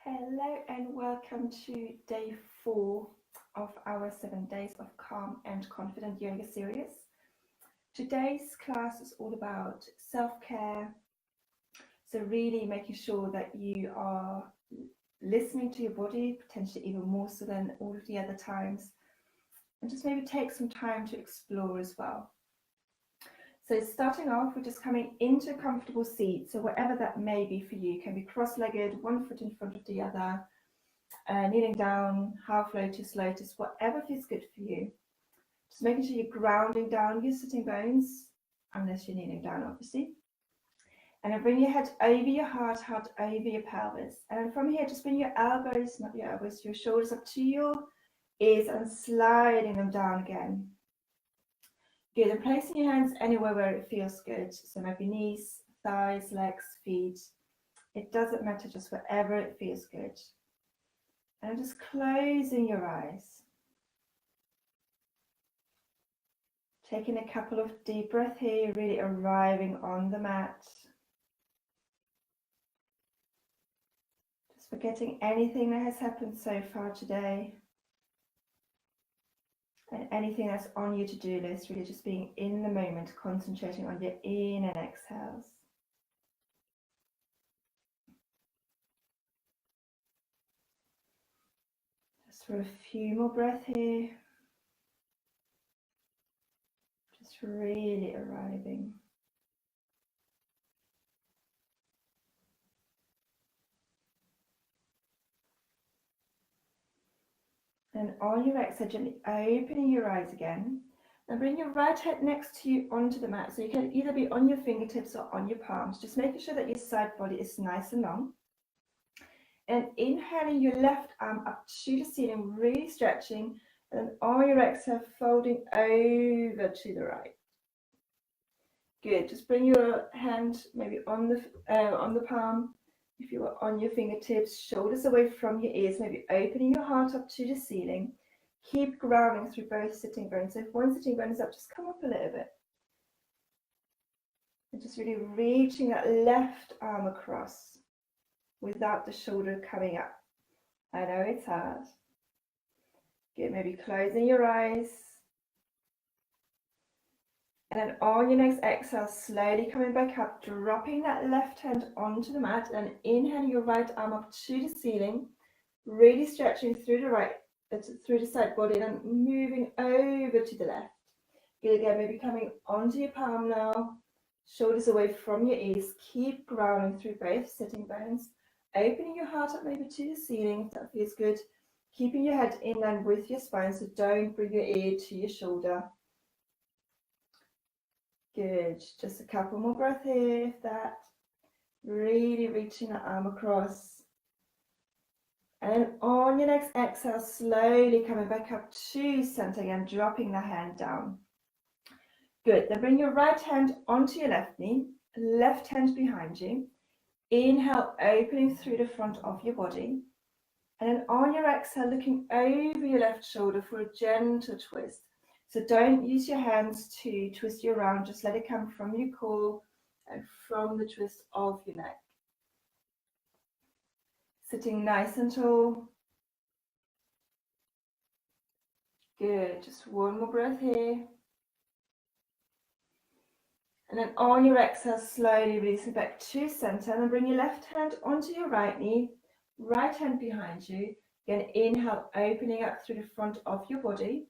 Hello and welcome to day 4 of our 7 days of calm and confident yoga series. Today's class is all about self-care, so really making sure that you are listening to your body, potentially even more so than all of the other times, and just maybe take some time to explore as well. So starting off, we're just coming into a comfortable seat, so whatever that may be for you, can be cross-legged, one foot in front of the other, kneeling down, half lotus, lotus, whatever feels good for you. Just making sure you're grounding down your sitting bones, unless you're kneeling down, obviously. And then bring your head over your heart over your pelvis. And then from here, just bring your elbows, not your elbows, your shoulders up to your ears and sliding them down again. Good, and placing your hands anywhere where it feels good. So maybe knees, thighs, legs, feet. It doesn't matter, just wherever it feels good. And just closing your eyes. Taking a couple of deep breaths here, really arriving on the mat. Just forgetting anything that has happened so far today. And anything that's on your to-do list, really just being in the moment, concentrating on your in and exhales. Just for a few more breaths here. Just really arriving. And on your exhale, gently opening your eyes again. And bring your right hand next to you onto the mat. So you can either be on your fingertips or on your palms. Just making sure that your side body is nice and long. And inhaling your left arm up to the ceiling, really stretching. And on your exhale, folding over to the right. Good. Just bring your hand maybe on the palm. If you are on your fingertips, shoulders away from your ears, maybe opening your heart up to the ceiling. Keep grounding through both sitting bones. So if one sitting bone is up, just come up a little bit. And just really reaching that left arm across without the shoulder coming up. I know it's hard. Good, maybe closing your eyes. And then on your next exhale, slowly coming back up, dropping that left hand onto the mat and inhaling your right arm up to the ceiling, really stretching through the side body and then moving over to the left. Good, again, maybe coming onto your palm now, shoulders away from your ears. Keep grounding through both sitting bones, opening your heart up maybe to the ceiling if that feels good. Keeping your head in line with your spine, so don't bring your ear to your shoulder. Good, just a couple more breaths here, if that. Really reaching that arm across. And on your next exhale, slowly coming back up to center again, dropping the hand down. Good, then bring your right hand onto your left knee, left hand behind you. Inhale, opening through the front of your body. And then on your exhale, looking over your left shoulder for a gentle twist. So don't use your hands to twist you around, just let it come from your core and from the twist of your neck. Sitting nice and tall. Good, just one more breath here. And then on your exhale, slowly releasing back to center. And then bring your left hand onto your right knee, right hand behind you. Again, inhale, opening up through the front of your body.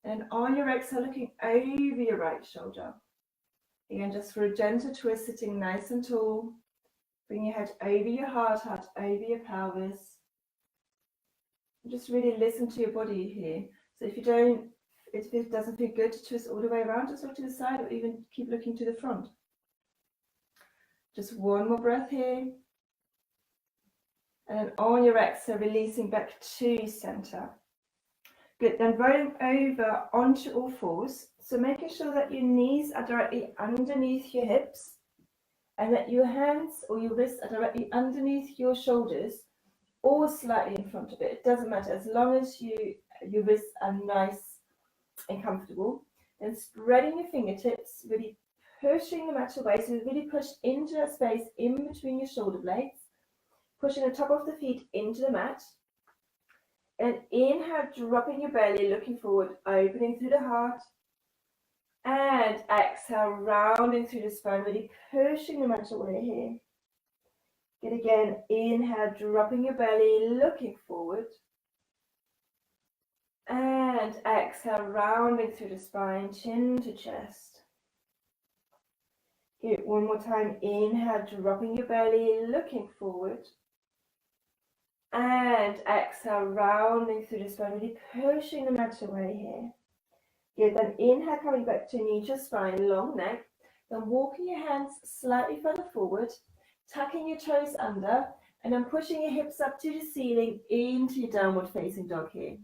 And on your exhale, looking over your right shoulder. Again, just for a gentle twist, sitting nice and tall. Bring your head over your heart over your pelvis. And just really listen to your body here. So if it doesn't feel good to twist all the way around, just look to the side or even keep looking to the front. Just one more breath here. And then on your exhale, releasing back to center. Good, then rolling over onto all fours. So making sure that your knees are directly underneath your hips and that your hands or your wrists are directly underneath your shoulders or slightly in front of it. It doesn't matter, as long as your wrists are nice and comfortable. Then spreading your fingertips, really pushing the mat away. So really push into that space in between your shoulder blades. pushing the top of the feet into the mat. And inhale, dropping your belly, looking forward, opening through the heart. And exhale, rounding through the spine, really pushing the mat away here. Good again, inhale, dropping your belly, looking forward. And exhale, rounding through the spine, chin to chest. Good, one more time, inhale, dropping your belly, looking forward. And exhale, rounding through the spine, really pushing the mat away here. Good, then inhale, coming back to neutral spine, long neck. Then walking your hands slightly further forward, tucking your toes under, and then pushing your hips up to the ceiling into your downward facing dog here.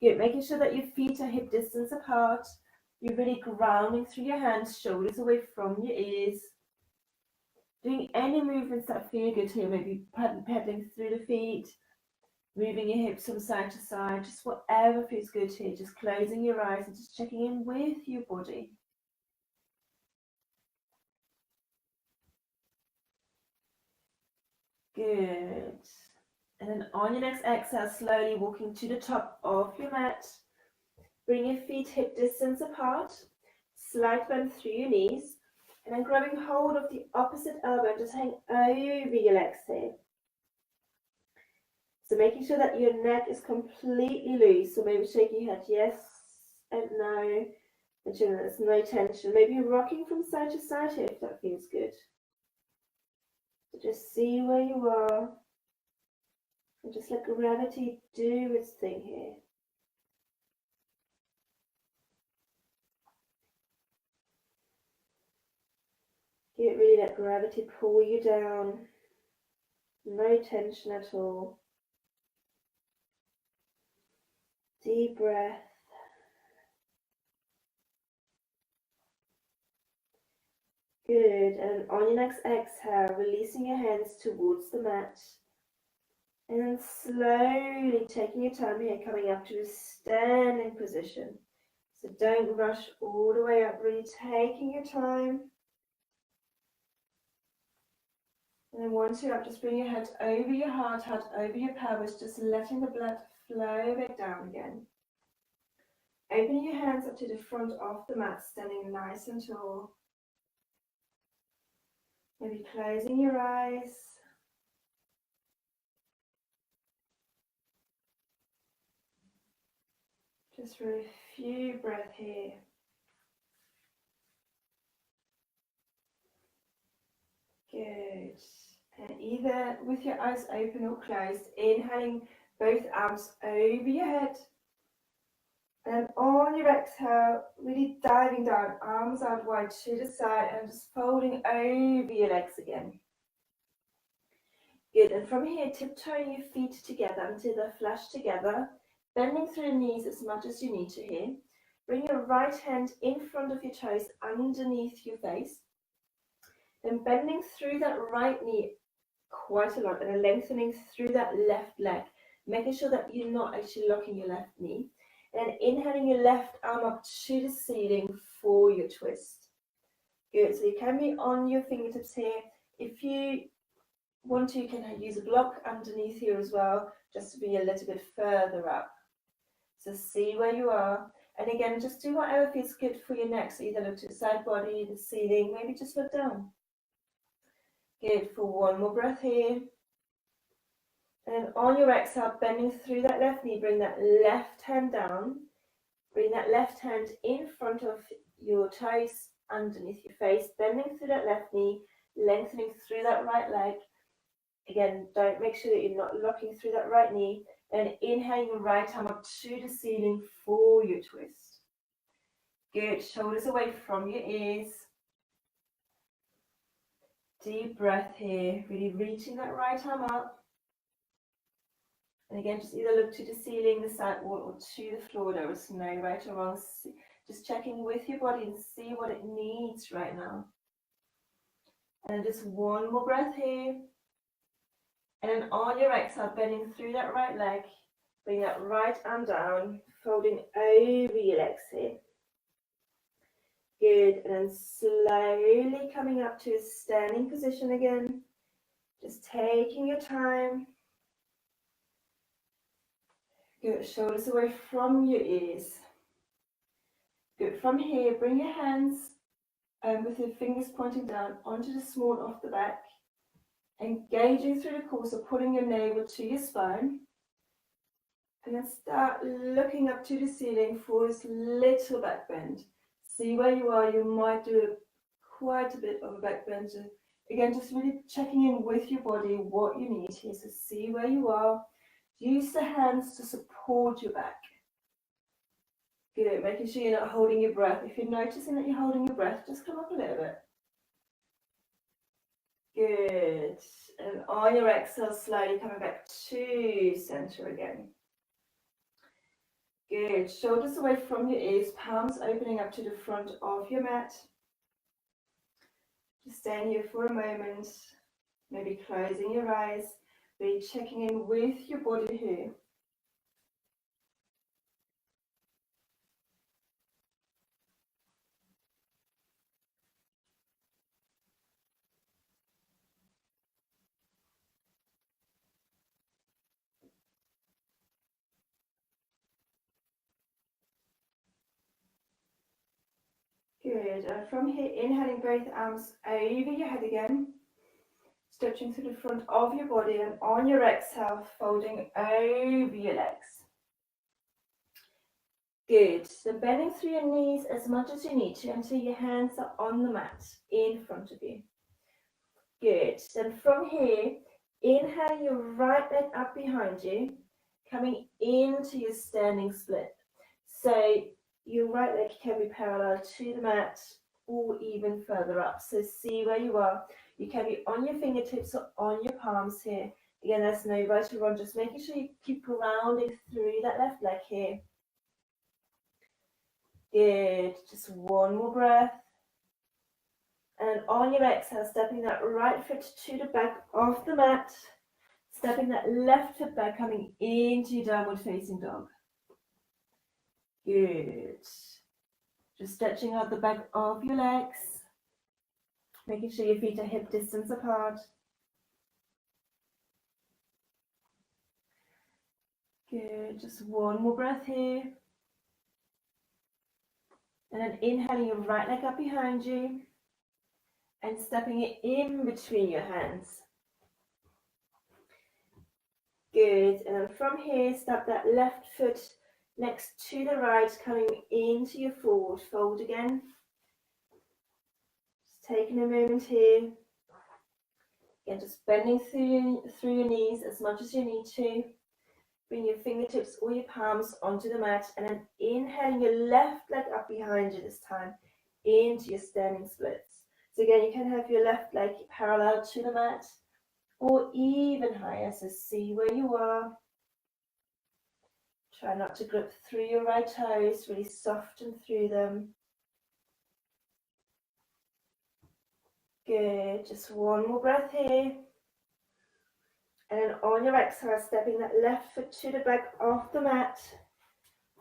Good, making sure that your feet are hip distance apart. You're really grounding through your hands, shoulders away from your ears. Doing any movements that feel good here, maybe pedaling through the feet, moving your hips from side to side, just whatever feels good here. Just closing your eyes and just checking in with your body. Good. And then on your next exhale, slowly walking to the top of your mat. Bring your feet hip distance apart. Slight bend through your knees. And then grabbing hold of the opposite elbow, just hang over your legs here. So making sure that your neck is completely loose. So maybe shaking your head yes and no. And there's no tension. Maybe rocking from side to side here if that feels good. So just see where you are. And just let gravity do its thing here. Really let gravity pull you down. No tension at all. Deep breath. Good. And on your next exhale, releasing your hands towards the mat. And then slowly taking your time here, coming up to a standing position. So don't rush all the way up, really taking your time. And then once you're up, just bring your head over your heart over your pelvis, just letting the blood flow back down again. Opening your hands up to the front of the mat, standing nice and tall. Maybe closing your eyes. Just for a few breaths here. Good. And either with your eyes open or closed, inhaling both arms over your head. And on your exhale, really diving down, arms out wide to the side and just folding over your legs again. Good, and from here, tiptoeing your feet together until they're flush together, bending through the knees as much as you need to here. Bring your right hand in front of your toes underneath your face. Then bending through that right knee quite a lot and then lengthening through that left leg, making sure that you're not actually locking your left knee. And then inhaling your left arm up to the ceiling for your twist. Good, so you can be on your fingertips here. If you want to, you can use a block underneath here as well, just to be a little bit further up. So see where you are. And again, just do whatever feels good for your neck. So either look to the side body, the ceiling, maybe just look down. Good, for one more breath here. And then on your exhale, bending through that left knee, bring that left hand down. Bring that left hand in front of your toes, underneath your face, bending through that left knee, lengthening through that right leg. Again, don't make sure that you're not locking through that right knee. Then inhaling your right arm up to the ceiling for your twist. Good, shoulders away from your ears. Deep breath here, really reaching that right arm up. And again, just either look to the ceiling, the side wall, or to the floor. There is no right or wrong. Just checking with your body and see what it needs right now. And just one more breath here. And then on your exhale, bending through that right leg, bring that right arm down, folding over your legs here. Good, and then slowly coming up to a standing position again. Just taking your time. Good, shoulders away from your ears. Good, from here, bring your hands with your fingers pointing down onto the small of the back, engaging through the core, so pulling your navel to your spine. And then start looking up to the ceiling for this little back bend. See where you are. You might do quite a bit of a back bend. So again, just really checking in with your body, what you need here. So see where you are. Use the hands to support your back. Good, making sure you're not holding your breath. If you're noticing that you're holding your breath, just come up a little bit. Good. And on your exhale, slowly coming back to center again. Good. Shoulders away from your ears, palms opening up to the front of your mat. Just staying here for a moment, maybe closing your eyes, really checking in with your body here. Good. And from here, inhaling both arms over your head again. Stretching through the front of your body, and on your exhale, folding over your legs. Good. So bending through your knees as much as you need to until your hands are on the mat in front of you. Good. Then from here, inhale your right leg up behind you, coming into your standing split. So your right leg can be parallel to the mat or even further up. So see where you are. You can be on your fingertips or on your palms here. Again, there's no right or wrong, just making sure you keep grounding through that left leg here. Good. Just one more breath. And on your exhale, stepping that right foot to the back of the mat. Stepping that left foot back, coming into your downward facing dog. Good. Just stretching out the back of your legs. Making sure your feet are hip distance apart. Good. Just one more breath here. And then inhaling your right leg up behind you. And stepping it in between your hands. Good. And then from here, step that left foot next to the right, coming into your forward fold again. Just taking a moment here. Again, just bending through your knees as much as you need to. Bring your fingertips or your palms onto the mat, and then inhaling your left leg up behind you this time into your standing splits. So again, you can have your left leg parallel to the mat or even higher, so see where you are. Try not to grip through your right toes, really soften through them. Good, just one more breath here. And then on your exhale, stepping that left foot to the back of the mat.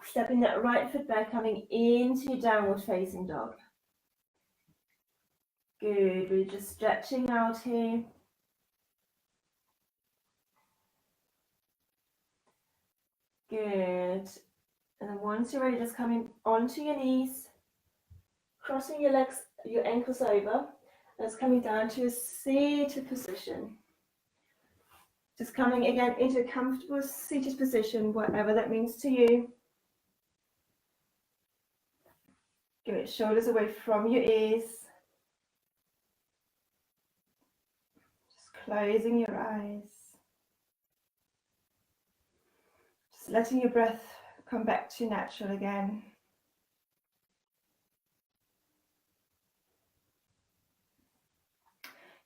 Stepping that right foot back, coming into your downward facing dog. Good, we're just stretching out here. Good. And then once you're ready, just coming onto your knees. Crossing your legs, your ankles over. That's coming down to a seated position. Just coming again into a comfortable seated position, whatever that means to you. Give it shoulders away from your ears. Just closing your eyes. Just letting your breath come back to natural again.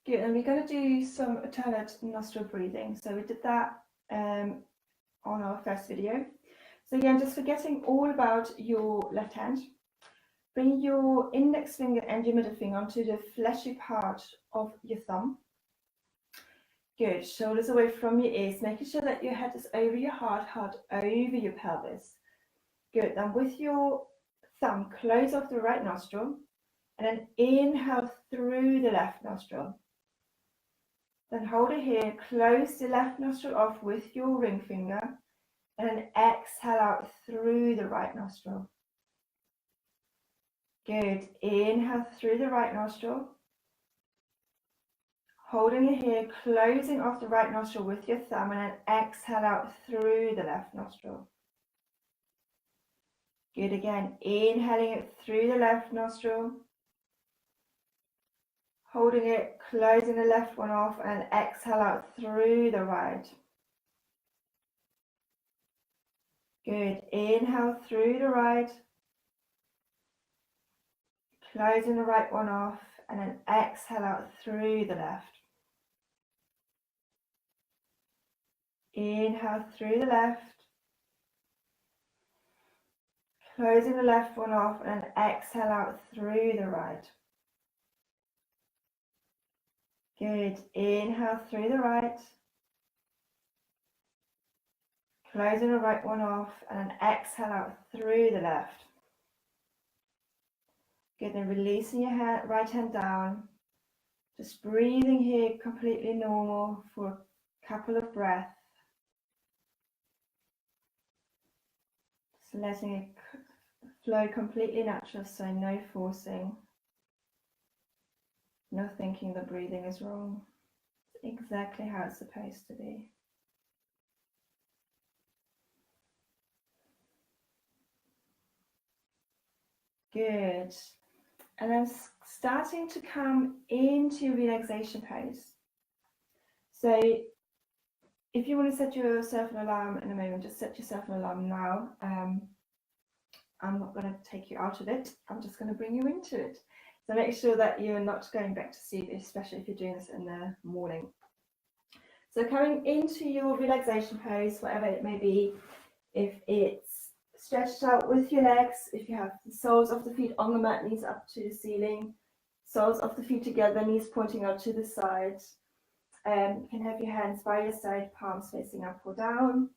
Good, and we're going to do some alternate nostril breathing. So we did that on our first video. So again, just forgetting all about your left hand. Bring your index finger and your middle finger onto the fleshy part of your thumb. Good, shoulders away from your ears, making sure that your head is over your heart, heart over your pelvis. Good, then with your thumb, close off the right nostril, and then inhale through the left nostril. Then hold it here, close the left nostril off with your ring finger, and then exhale out through the right nostril. Good. Inhale through the right nostril. Holding it here, closing off the right nostril with your thumb, and then exhale out through the left nostril. Good again. Inhaling it through the left nostril. Holding it, closing the left one off, and exhale out through the right. Good. Inhale through the right. Closing the right one off, and then exhale out through the left. Inhale through the left. Closing the left one off, and then exhale out through the right. Good. Inhale through the right. Closing the right one off, and then exhale out through the left. Good. Then releasing your right hand down. Just breathing here completely normal for a couple of breaths. Just letting it flow completely natural, so no forcing. No thinking the breathing is wrong. It's exactly how it's supposed to be. Good. And then starting to come into relaxation pose. So if you want to set yourself an alarm in a moment, just set yourself an alarm now. I'm not going to take you out of it. I'm just going to bring you into it. So make sure that you're not going back to sleep, especially if you're doing this in the morning. So coming into your relaxation pose, whatever it may be, if it's stretched out with your legs, if you have the soles of the feet on the mat, knees up to the ceiling, soles of the feet together, knees pointing out to the side. You can have your hands by your side, palms facing up or down.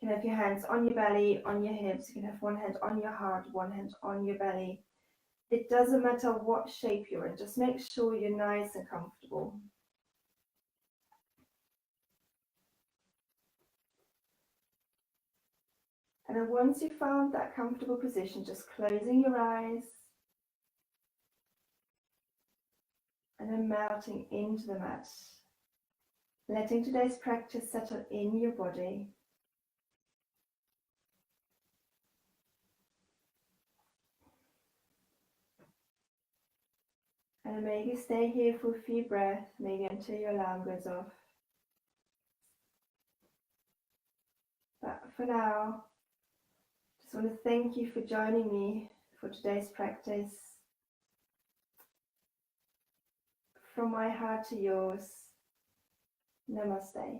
You can have your hands on your belly, on your hips. You can have one hand on your heart, one hand on your belly. It doesn't matter what shape you're in, just make sure you're nice and comfortable. And then once you've found that comfortable position, just closing your eyes and then melting into the mat. Letting today's practice settle in your body. And maybe stay here for a few breaths, maybe until your alarm goes off. But for now, just want to thank you for joining me for today's practice. From my heart to yours, Namaste.